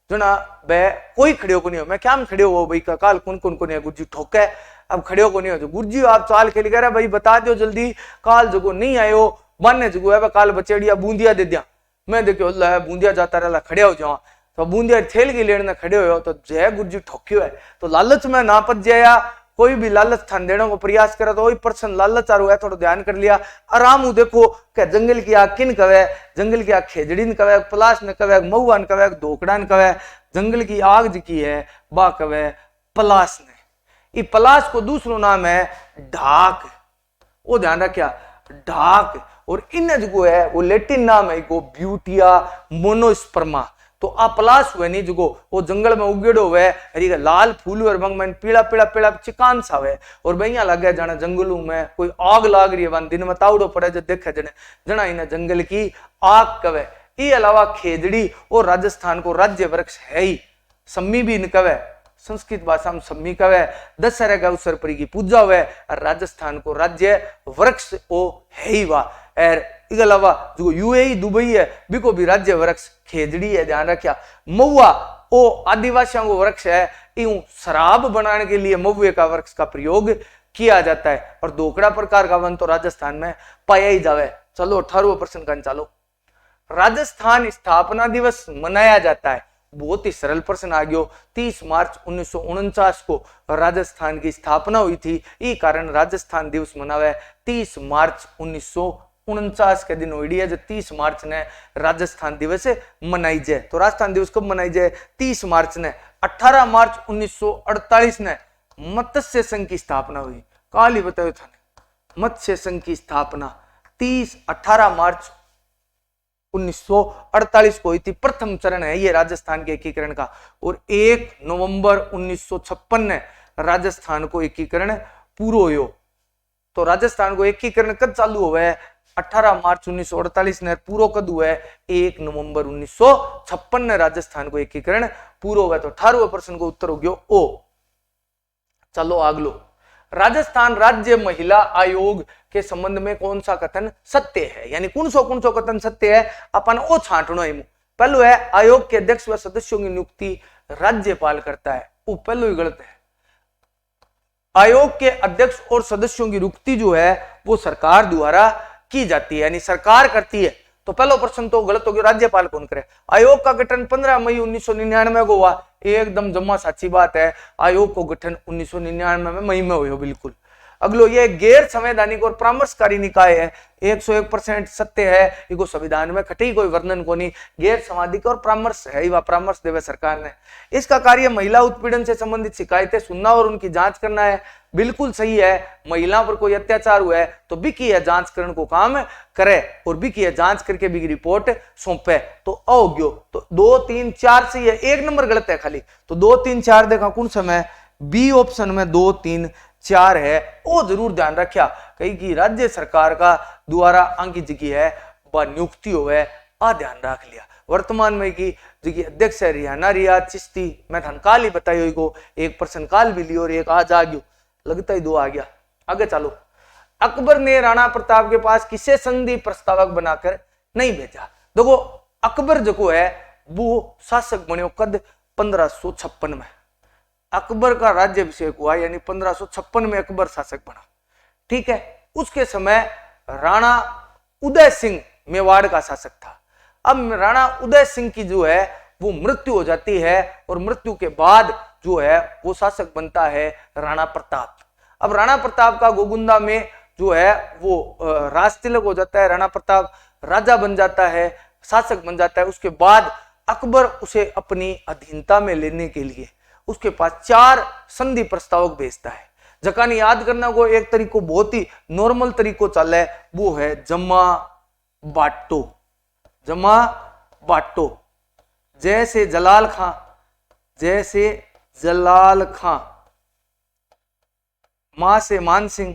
जना बे कोई खड़े को नहीं हो, मैं क्या खड़े हो भाई काल कौन को नहीं है। गुरुजी ठोके, अब खड़े को नहीं हो, गुरुजी आप चाल खेली कह रहे भाई बता दो जल्दी काल जो नहीं आयो, बने जो है काल बचेड़िया बूंदिया दे दिया। मैं देखो अल्लाह बूंदिया जाता रहा, खड़े हो जाओ, तो बूंदिया थेल की लेने खड़े हो तो जय गुरुजी ठोक्यो है। तो लालच में ना पच जाया, कोई भी लालच थान देने को प्रयास करे तो वही पर्सन लालच आ रहा है। थोड़ा ध्यान कर लिया, आराम देखो क्या जंगल की आग किन कवे, जंगल की आग खेजड़ी कवे, पलाश ने कवे, महुआ ने कवे, धोकड़ा ने कवे। जंगल की आग जी है बा कवे पलाश ने। ये पलाश को दूसरो नाम है ढाक, वो ध्यान रखिया ढाक। और इन जो है वो लेटिन नाम है को ब्यूटिया मोनोस्पर्मा। तो आ पलाश हुए नहीं जो वो जंगल में उगेड़ो हुए अरे लाल फूल और बंग में पीला पीला पीला चिकान सा हुए और भैया लगे जाने जंगलों में कोई आग लाग रही है, दिन में तावड़ो पड़े जो देखे जने जना इन्हें जंगल की आग कवे। ये अलावा खेजड़ी और राजस्थान को राज्य वृक्ष है ही, सम्मी भी इन कवे, संस्कृत भाषा में सम्मी कवे। दशहरे का अवसर पर की पूजा हुए और राजस्थान को राज्य वृक्ष वो है ही वा। और इसके अलावा जो यूएई दुबई है बिको भी राज्य वृक्ष खेजड़ी है, ध्यान रखिया। महुआ वो आदिवासियों को वृक्ष है, यूं शराब बनाने के लिए महुए का वृक्ष का प्रयोग किया जाता है। और दोकड़ा प्रकार का वन तो राजस्थान में पाया ही जावे। चलो 18% का चलो। राजस्थान स्थापना दिवस मनाया जाता है, बहुत ही सरल प्रश्न आ गयो। 30 मार्च 1949 को राजस्थान की स्थापना हुई थी, इस कारण राजस्थान दिवस मनावे 30 मार्च 1949 के दिन हुई है जो 30 मार्च ने राजस्थान दिवस मनाई जाए। तो राजस्थान दिवस कब मनाई जाए? 30 मार्च ने। 18 मार्च 1948 ने मत्स्य संघ की स्थापना हुई। काल ही बताओ था मत्स्य संघ की स्थापना 18 मार्च 1948 को हुई थी। प्रथम चरण है ये राजस्थान के एकीकरण का। और 1 नवंबर 1956 ने राजस्थान को एकीकरण पूरा हो। तो राजस्थान को एकीकरण कब चालू हुआ है? 18 मार्च 1948 ने। पूरा कब हुआ है? 1 नवंबर 1956 ने राजस्थान को एकीकरण पूरा हुआ। तो 18% को उत्तर हो गया ओ। चलो अगलो। राजस्थान राज्य महिला आयोग के संबंध में कौन सा कथन सत्य है? यानी कौन सो कथन सत्य है अपन ओ छांटनो है। पहलो है आयोग के अध्यक्ष व सदस्यों की नियुक्ति राज्यपाल करता है, वो पहलो ही गलत है। आयोग के अध्यक्ष और सदस्यों की नियुक्ति जो है वो सरकार द्वारा की जाती है, यानी सरकार करती है। तो पहला प्रश्न तो गलत हो गया, राज्यपाल कौन करे? आयोग का गठन 15 मई 1999 को हुआ, एकदम जम्मा साची बात है। आयोग को गठन 1999 में मई में हुआ बिल्कुल। अगलो ये गैर संवैधानिक और परामर्शकारी निकाय है, 101% सत्य है। इको संविधान में खटी कोई वर्णन को नहीं। गैर संवैधानिक और परामर्श है, वह परामर्श देवे सरकार ने। इसका कार्य महिला उत्पीड़न से संबंधित शिकायतें सुनना और उनकी जांच करना है। बिल्कुल सही है। महिला पर कोई अत्याचार हुआ है तो भी की है जांच करने को काम करे और भी की है जांच करके भी रिपोर्ट सौंपे। तो अयोग्य। तो 2, 3, 4 से ये 1 नंबर गलत है खाली। तो 2, 3, 4 देखा कौन समय? बी ऑप्शन में 2, 3, 4 है। वो जरूर ध्यान रखा कहीं की राज्य सरकार का द्वारा अंकित जगह है वह नियुक्ति हो आ ध्यान रख लिया। वर्तमान में की जगह अध्यक्ष है रियाना रियाज चिश्ती। मैं थान काल ही बताई को 1% काल भी लियो और एक आज आ गयो, लगता ही 2 आ गया। आगे चलो। अकबर ने राणा प्रताप के पास किसे संधि प्रस्तावक बनाकर नहीं भेजा? देखो अकबर जो है वो शासक बने कद 1556 में। अकबर का राज्याभिषेक हुआ यानी 1556 में अकबर शासक बना, ठीक है। उसके समय राणा उदय सिंह मेवाड़ का शासक था। अब राणा उदय सिंह की जो है वो मृत्यु हो जाती है और मृत्यु के बाद जो है वो शासक बनता है राणा प्रताप। अब राणा प्रताप का गोगुंदा में जो है वो राज तिलक हो जाता है। राणा प्रताप राजा बन जाता है, शासक बन जाता है। उसके बाद अकबर उसे अपनी अधीनता में लेने के लिए उसके पास 4 संधि प्रस्तावक भेजता है। जकानी याद करना को एक तरीको बहुत ही नॉर्मल तरीको चल है, वो है जमा बाटो। जमा बाटो जैसे जलाल खां, जैसे जलाल खां, मां से मान सिंह,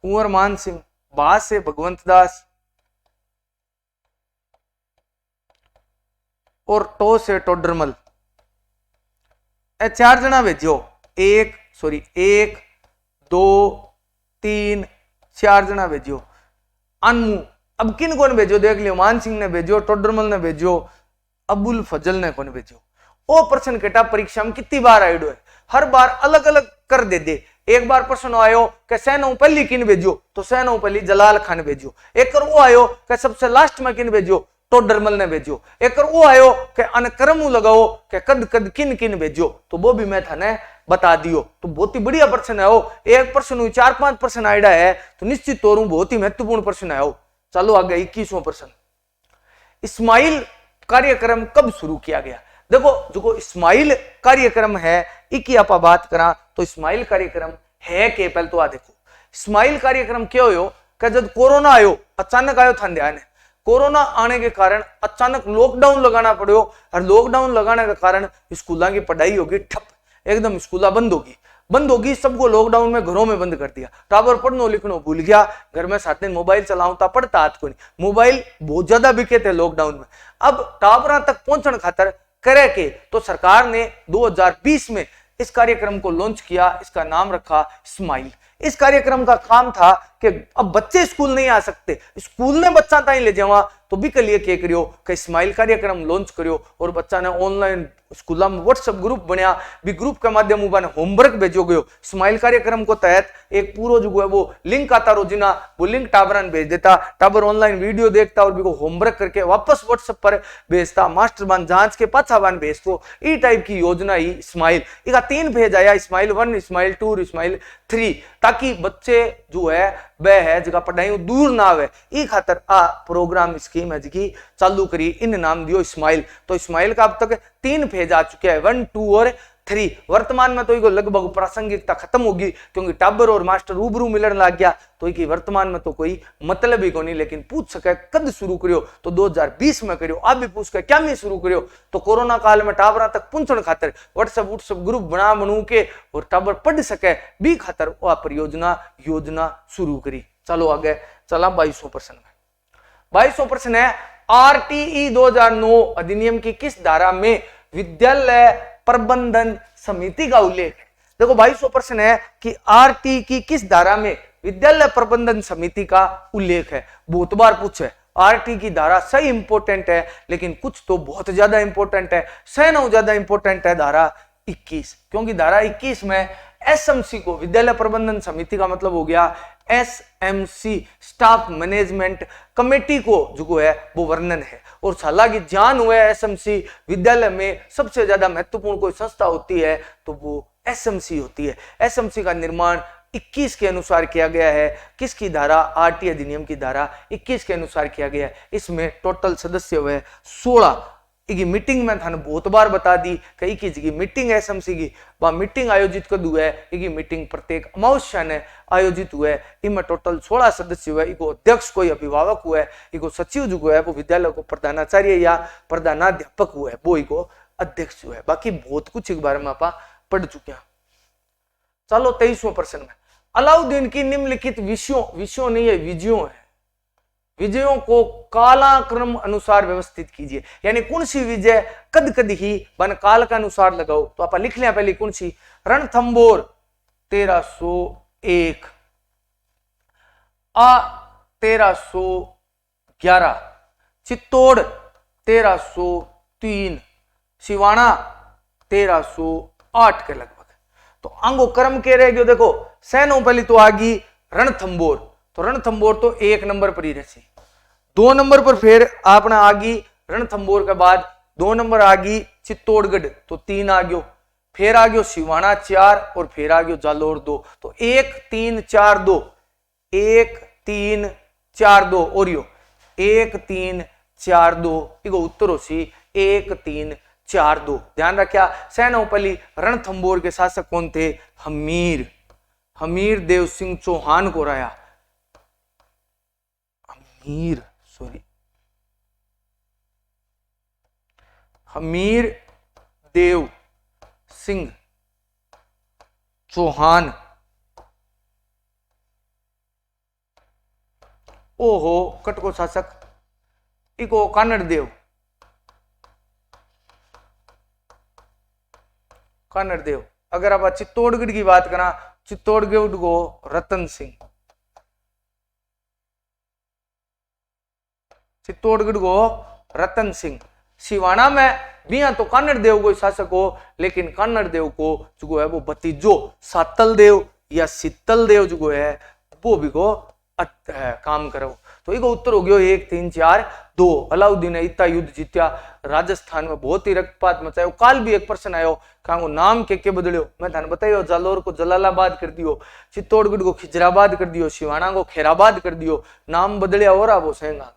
कुंवर मान सिंह, बा से भगवंत दास और टो से टोडरमल। 4 जना भेजो। 1, 2, 3, 4 जना भेजो। अनमु अब किन कौन भेजो देख लियो। मान सिंह ने भेजो, टोडरमल ने भेजो, अबुल फजल ने कौन भेजो। ओ प्रश्न केटा परीक्षा में कितनी बार आयो है? हर बार अलग अलग कर दे। एक बार प्रश्न आयो कि सैनो पहली किन भेजो, तो सैनो पहली जलाल खान भेजो। एक वो आयो कि सबसे लास्ट में किन भेजो, टोडरमल ने भेजो। एक वो आयो कि अनक्रम लगाओ कि कद कद किन किन भेजो, तो वो भी मैं थाने बता दियो। तो बहुत ही बढ़िया प्रश्न है वो। एक प्रश्न 4-5 प्रश्न आइडा है तो निश्चित तौर बहुत ही महत्वपूर्ण प्रश्न है वो। चलो आगे 21वां प्रश्न। इस्माइल कार्यक्रम कब शुरू किया गया? देखो जो इस्माइल कार्यक्रम है इकी आप बात करा तो इस्माइल कार्यक्रम है के पहले तो आ देखो। इस्माइल कार्यक्रम क्या हो कि जब कोरोना आयो, अचानक आयो था ध्यान है। कोरोना आने के कारण अचानक लॉकडाउन लगाना पड़ो और लॉकडाउन लगाने के कारण स्कूलों की पढ़ाई होगी ठप, एकदम स्कूल बंद होगी। सबको लॉकडाउन में घरों में बंद कर दिया। टावर पढ़नो लिखनो भूल गया, घर में 7 दिन मोबाइल चलाऊं पढ़ता हाथ को नहीं। मोबाइल बहुत ज्यादा बिके थे लॉकडाउन में। अब टावर तक पहुंचने खातर करे के तो सरकार ने 2020 में इस कार्यक्रम को लॉन्च किया। इसका नाम रखा स्माइल। इस कार्यक्रम का काम था कि अब बच्चे स्कूल नहीं आ सकते, स्कूल ने बच्चा ताई ले जावा, तो भी के लिए क्या करियो कि स्माइल कार्यक्रम लॉन्च करियो और बच्चा ने ऑनलाइन स्कूल में व्हाट्सएप ग्रुप बनया, भी ग्रुप के माध्यम उबाने होमवर्क भेजो गयो। स्माइल कार्यक्रम को तहत एक पूरा जो है वो लिंक आता रोजिना, वो लिंक टाबरन भेज देता, टाबर ऑनलाइन वीडियो देखता और भी को होमवर्क करके वापस व्हाट्सएप पर भेजता, मास्टर बान जांच के पाछा बान भेजतो। ई टाइप की योजना ही स्माइल, इका 3 फेज आया, स्माइल 1, स्माइल 2, स्माइल 3, ताकि बच्चे जो है वह है जगह पढ़ाई दूर ना आवे। ई खातर आ प्रोग्राम स्कीम है जी चालू करी, इन नाम दियो स्माइल। तो स्माइल का अब तक 3 फेज आ चुके हैं, 1, 2 और 3। वर्तमान में तो इको लगभग प्रासंगिकता खत्म होगी, क्योंकि टाबर और मास्टर रूबरू मिलन लग गया, तो इकी वर्तमान में तो कोई मतलब ही को नहीं। लेकिन पूछ सके कद शुरू करियो, तो 2020 में करियो। आप भी पूछ के क्या में शुरू करियो, तो कोरोना काल में टाबरा तक पहुंचने खातर व्हाट्सएप ग्रुप बनू के और टाबर पढ़ सके भी खातर वह परियोजना योजना शुरू करी। चलो आगे चला 22वां प्रश्न में। 22वां प्रश्न है, आरटीई 2009 अधिनियम की किस धारा में विद्यालय प्रबंधन समिति का उल्लेख है? देखो 22वां प्रश्न है कि आरटी की किस धारा में विद्यालय प्रबंधन समिति का उल्लेख है। बहुत बार पूछे, आरटी की धारा सही इंपोर्टेंट है, लेकिन कुछ तो बहुत ज्यादा इंपोर्टेंट है। सैनो ज्यादा इंपोर्टेंट है धारा 21, क्योंकि धारा 21 में एसएमसी को, विद्यालय प्रबंधन समिति का मतलब हो गया एसएमसी, स्टाफ मैनेजमेंट कमेटी को जो है वो वर्णन है। और हालांकि जान हुआ है एसएमसी विद्यालय में सबसे ज्यादा महत्वपूर्ण कोई संस्था होती है तो वो एसएमसी होती है। एसएमसी का निर्माण 21 के अनुसार किया गया है। किसकी धारा? आरटी अधिनियम की धारा 21 के अनुसार किया गया है। इसमें टोटल सदस्य हुए 16। की मीटिंग में थाने बहुत बार बता दी कई की मीटिंग एसएमसी की, वह मीटिंग आयोजित कर हुआ है। ये मीटिंग प्रत्येक अमावस्या ने आयोजित हुआ है। इनमें टोटल 16 सदस्य हुए। इको अध्यक्ष कोई अभिभावक हुआ है, इको सचिव जो है वो विद्यालय को प्रधानाचार्य या प्रधानाध्यापक हुआ है, वो इको अध्यक्ष हुआ है। बाकी बहुत कुछ एक बारे में आप पढ़ चुके हैं। चलो 23वां प्रश्न में, अलाउद्दीन की निम्नलिखित विषयों नहीं है, विजयों है, विजयों को कालाक्रम अनुसार व्यवस्थित कीजिए। यानी कौन सी विजय कद कद ही बन काल का अनुसार लगाओ, तो आप लिख लिया पहले कौन सी। रणथंबोर 1301, 1311, चित्तौड़ 1303, सिवाना 1308 के लगभग। तो अंगो क्रम के रह गयो, देखो सैनो पहली तो आगी रणथंबोर, तो रणथंबोर तो 1 नंबर पर ही रही। 2 नंबर पर फिर आपने आगी रणथंबोर के बाद 2 नंबर आगी चित्तौड़गढ़, तो 3 आ गयो। फिर आ गयो सिवाना 4 और फिर आ गयो जालोर 2, तो 1 3 4 2, 1 3 4 2 और यो 1 3 4 2, इको उत्तर हो सी 1 3 4 2। ध्यान रखा। सैनोपल्ली रणथंबोर के शासक कौन थे? हमीर देव सिंह चौहान को राया। हमीर देव सिंह चौहान, ओहो कटको शासक, इको कानड़ देव अगर आप चित्तौड़गढ़ की बात करा, चित्तौड़गढ़ को रतन सिंह, चित्तौड़गढ़ को रतन सिंह। सिवाना में भी तो कानड़ देव को शासक हो, लेकिन कानड़ देव को जो है वो भतीजो सातल देव या शीतल देव जो है वो भी को काम करो। तो इको उत्तर हो गयो 1 3 4 2। अलाउद्दीन ने इतना युद्ध जीत्या, राजस्थान में बहुत ही रक्तपात मचायो। काल भी एक प्रश्न आयो कहा नाम के बदलियो, मैं थाने बताइयो जालोर को जलालाबाद कर दियो, चित्तौड़गढ़ को खिजराबाद कर दियो, सिवाना को खैराबाद कर दियो, नाम बदलिया और वो सेंगा।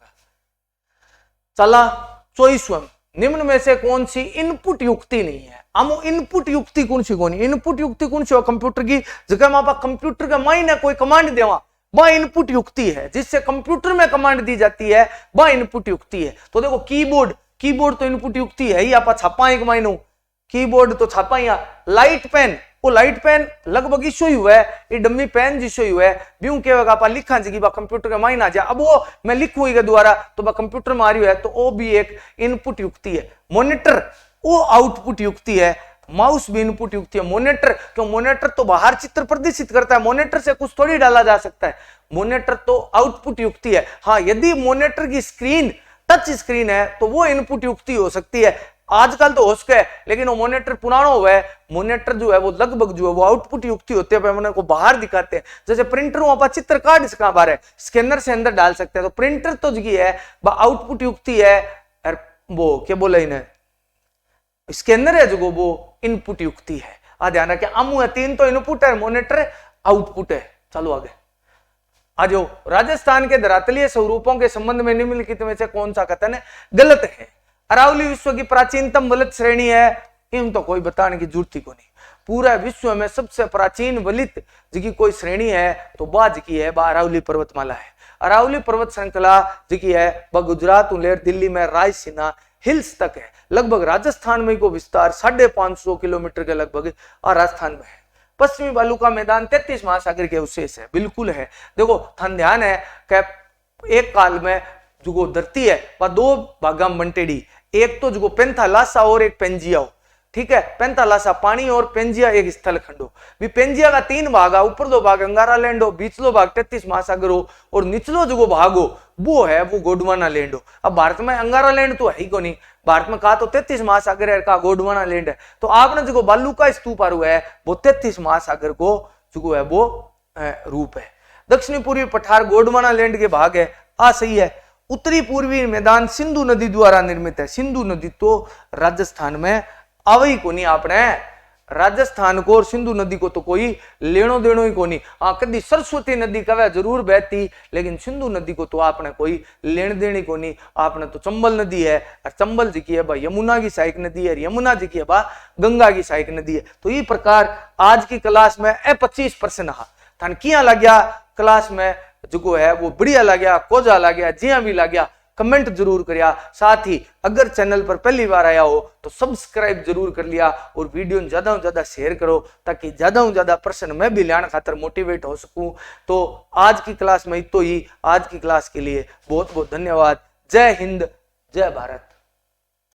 चला 24वां, निम्न में से कौन सी इनपुट युक्ति नहीं है? आमो इनपुट युक्ति कौन सी? इनपुट युक्ति कौन सी? कंप्यूटर की जगह में आप कंप्यूटर का मायने कोई कमांड देवा, वह इनपुट युक्ति है। जिससे कंप्यूटर में कमांड दी जाती है वह इनपुट युक्ति है। तो देखो कीबोर्ड तो इनपुट युक्ति है ही, आप छापा एक मायनो कीबोर्ड तो छापा ही। लाइट पेन, वो लाइट पेन लगभग इशो ही हुआ है, ये डम्मी पेन जिसो ही हुआ है, ब्यू कहेगा आप लिखा जी कंप्यूटर का मायना जा। अब वो मैं लिखूँ द्वारा तो कंप्यूटर में आ रही है, तो वो भी एक इनपुट युक्ति है। मॉनिटर वो आउटपुट युक्ति है, माउस भी इनपुट युक्ति है। मॉनिटर क्यों? मॉनिटर तो बाहर चित्र प्रदर्शित करता है, मॉनिटर से कुछ थोड़ी डाला जा सकता है। मॉनिटर तो आउटपुट युक्ति है। हाँ, यदि मॉनिटर की स्क्रीन टच स्क्रीन है तो वो इनपुट युक्ति हो सकती है। आजकल तो हो सके, लेकिन वो मॉनिटर पुराना हुआ है। मॉनिटर जो है वो लगभग जो है वो आउटपुट युक्ति होते हैं, मैंने को बाहर दिखाते हैं। जैसे प्रिंटर आप चित्र काट इसका बाहर स्कैनर से अंदर डाल सकते हैं, तो प्रिंटर तो जी है आउटपुट युक्ति है, वो क्या बोला इन्हें, स्कैनर है जो वो इनपुट युक्ति है। आ ध्यान रखें, आमू है 3 तो इनपुट है, मॉनिटर आउटपुट है। चलो आगे आ जाओ। राजस्थान के धरातलीय स्वरूपों के संबंध में निम्नलिखित में से कौन सा कथन गलत है? अरावली विश्व की प्राचीनतम वलित श्रेणी है, इन तो कोई बताने की जरूरत ही को नहीं। पूरा विश्व में सबसे प्राचीन वलित जी कोई श्रेणी है तो बाज की है, अरावली पर्वतमाला है। अरावली पर्वत श्रृंखला जी है वह गुजरात उलेर दिल्ली में रायसीना हिल्स तक है। लगभग राजस्थान में को विस्तार 550 किलोमीटर के लगभग और राजस्थान में है। पश्चिमी बालू का मैदान 33 महासागर के अवशेष है, बिल्कुल है। देखो थान ध्यान है कि एक काल में जो धरती है वह 2 भागा में बंटेड़ी, एक तो जो पेंथालासा और एक पेंजिया हो, ठीक है। पेंथालासा पानी और पेंजिया एक स्थल खंड हो। भी पेंजिया का 3 भाग, ऊपर 2 भाग अंगारा लैंड हो, बीचलो भाग 33 महासागर हो, और निचलो जो भाग हो वो है वो गोंडवाना लैंड हो। अब भारत में अंगारा लैंड तो है ही को नहीं, भारत में कहा तो 33 महासागर है, कहा गोंडवाना लैंड है। तो आपने जो बालू का स्तूप हुआ है वो 33 महासागर को जो है वो रूप है। दक्षिणी पूर्वी पठार गोंडवाना लैंड के भाग है, आ सही है। उत्तरी पूर्वी मैदान सिंधु नदी द्वारा निर्मित है। सिंधु नदी तो राजस्थान में आवई को नहीं, आपने राजस्थान को और सिंधु नदी को तो कोई लेनो देनो ही को नहीं। हाँ कभी सरस्वती नदी कवे जरूर बहती, लेकिन सिंधु नदी को तो आपने कोई लेन देनी को नहीं। आपने तो चंबल नदी है, और चंबल जी की है बा यमुना की सहायक नदी है, यमुना जी की है बा गंगा की सहायक नदी है। तो ये प्रकार आज की क्लास में 25 प्रश्न थान किया लग गया क्लास में जो है वो बढ़िया लग गया, कोजा लग गया, जिया भी लग गया, कमेंट जरूर करिया। साथ ही अगर चैनल पर पहली बार आया हो तो सब्सक्राइब जरूर कर लिया, और वीडियो ज्यादा से ज्यादा शेयर करो ताकि ज्यादा से ज्यादा प्रश्न मैं भी लाने खातर मोटिवेट हो सकूं। तो आज की क्लास में इतो ही। आज की क्लास के लिए बहुत बहुत धन्यवाद। जय हिंद, जय भारत।